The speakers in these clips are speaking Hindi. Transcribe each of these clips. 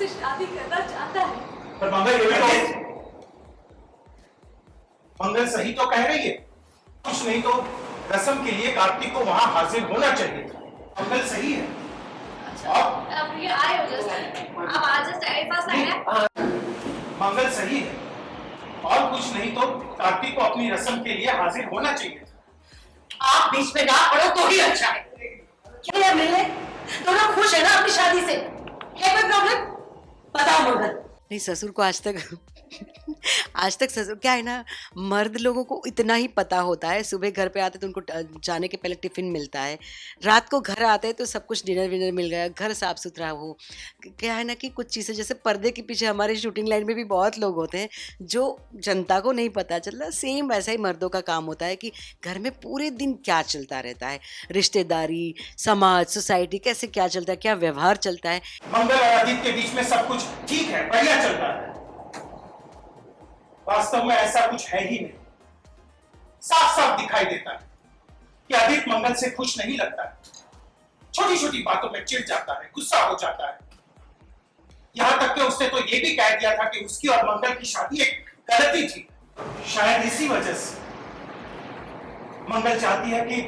हमसे शादी करना चाहता है। पर मंगल ये तो मंगल सही तो कह रही है, कुछ नहीं तो रस्म के लिए कार्तिक को वहां हाजिर होना चाहिए था। मंगल सही है। अब ये आए हो जस्ट, अब आज जस्ट टाइम पास आया। मंगल सही है और कुछ नहीं तो कार्तिक को अपनी रस्म के लिए हाजिर होना चाहिए था। आप बीच में ना पड़ो तो ही अच्छा है। क्या यार मिलने दोनों खुश है ना अपनी शादी से? है कोई प्रॉब्लम? बताओ मंगल। नहीं, ससुर को आज तक ससुर क्या है ना, मर्द लोगों को इतना ही पता होता है। सुबह घर पे आते तो उनको जाने के पहले टिफिन मिलता है, रात को घर आते हैं तो सब कुछ डिनर विनर मिल गया, घर साफ सुथरा हो। क्या है ना कि कुछ चीज़ें जैसे पर्दे के पीछे हमारे शूटिंग लाइन में भी बहुत लोग होते हैं जो जनता को नहीं पता चलता। सेम वैसा ही मर्दों का काम होता है कि घर में पूरे दिन क्या चलता रहता है, रिश्तेदारी, समाज, सोसाइटी कैसे क्या चलता है, क्या व्यवहार चलता है। मंगल और आदित्य के बीच में सब कुछ ठीक है, बढ़िया चल रहा है। वास्तव में ऐसा कुछ है ही नहीं। साफ साफ दिखाई देता है कि आदित्य मंगल से खुश नहीं लगता है। छोटी छोटी बातों में चिढ़ जाता है, गुस्सा हो जाता है। यहां तक कि उसने तो यह भी कह दिया था कि उसकी और मंगल की शादी एक गलती थी। शायद इसी वजह से मंगल चाहती है कि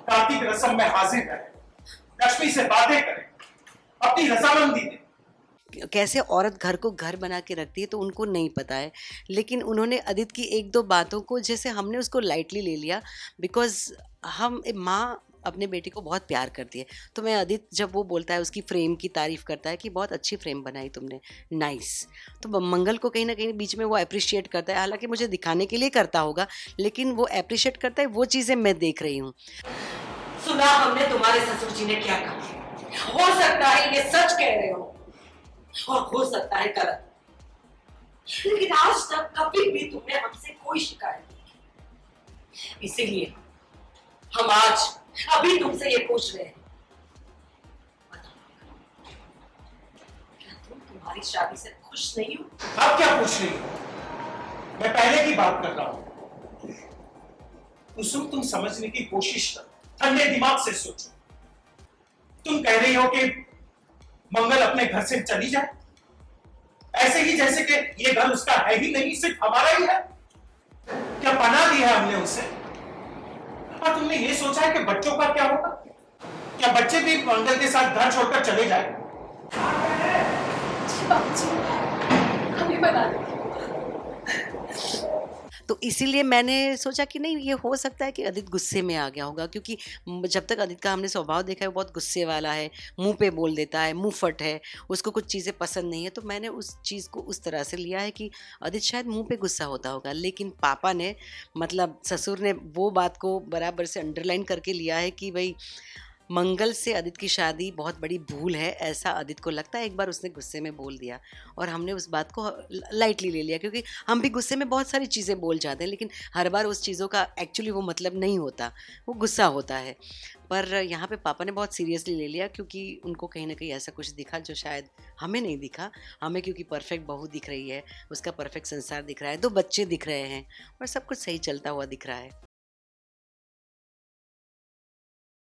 कार्तिक रस्म में हाजिर रहे, लक्ष्मी से बातें करे, अपनी रजामंदी दे। कैसे औरत घर को घर बना के रखती है तो उनको नहीं पता है, लेकिन उन्होंने आदित्य की एक दो बातों को जैसे हमने उसको लाइटली ले लिया। बिकॉज हम माँ अपने बेटे को बहुत प्यार करती है, तो मैं आदित्य जब वो बोलता है उसकी फ्रेम की तारीफ करता है कि बहुत अच्छी फ्रेम बनाई तुमने, नाइस, तो मंगल को कहीं ना कहीं बीच में वो अप्रिशिएट करता है। हालांकि मुझे दिखाने के लिए करता होगा, लेकिन वो अप्रिशिएट करता है। वो चीज़ें मैं देख रही हूँ। सुना हमने तुम्हारे ससुर जी ने क्या कहा। हो सकता है ये सच कह रहे हो और हो सकता है गलत, लेकिन आज तक कभी भी तुमने हमसे कोई शिकायत नहीं की। इसीलिए हम आज अभी तुमसे ये पूछ रहे हैं, क्या तुम तुम्हारी शादी से खुश नहीं हो? आप क्या पूछ रही हो? मैं पहले की बात कर रहा हूं। कुसुम, तुम समझने की कोशिश करो, ठंडे दिमाग से सोचो। तुम कह रही हो कि मंगल अपने घर से चली जाए, ऐसे ही जैसे कि ये घर उसका है ही नहीं, सिर्फ हमारा ही है। क्या पनाह दी है हमने उसे? और तुमने ये सोचा है कि बच्चों का क्या होगा? क्या बच्चे भी मंगल के साथ घर छोड़कर चले जाए? हमें बता दो। तो इसीलिए मैंने सोचा कि नहीं, ये हो सकता है कि आदित्य गुस्से में आ गया होगा, क्योंकि जब तक आदित्य का हमने स्वभाव देखा है वो बहुत गुस्से वाला है, मुंह पे बोल देता है, मुंह फट है, उसको कुछ चीज़ें पसंद नहीं है। तो मैंने उस चीज़ को उस तरह से लिया है कि आदित्य शायद मुंह पे गुस्सा होता होगा, लेकिन पापा ने, मतलब ससुर ने, वो बात को बराबर से अंडरलाइन करके लिया है कि भाई मंगल से आदित्य की शादी बहुत बड़ी भूल है, ऐसा आदित्य को लगता है। एक बार उसने गुस्से में बोल दिया और हमने उस बात को लाइटली ले लिया, क्योंकि हम भी गुस्से में बहुत सारी चीज़ें बोल जाते हैं, लेकिन हर बार उस चीज़ों का एक्चुअली वो मतलब नहीं होता, वो गुस्सा होता है। पर यहाँ पे पापा ने बहुत सीरियसली ले लिया, क्योंकि उनको कहीं ना कहीं ऐसा कुछ दिखा जो शायद हमें नहीं दिखा। हमें क्योंकि परफेक्ट बहू दिख रही है, उसका परफेक्ट संसार दिख रहा है, दो बच्चे दिख रहे हैं और सब कुछ सही चलता हुआ दिख रहा है।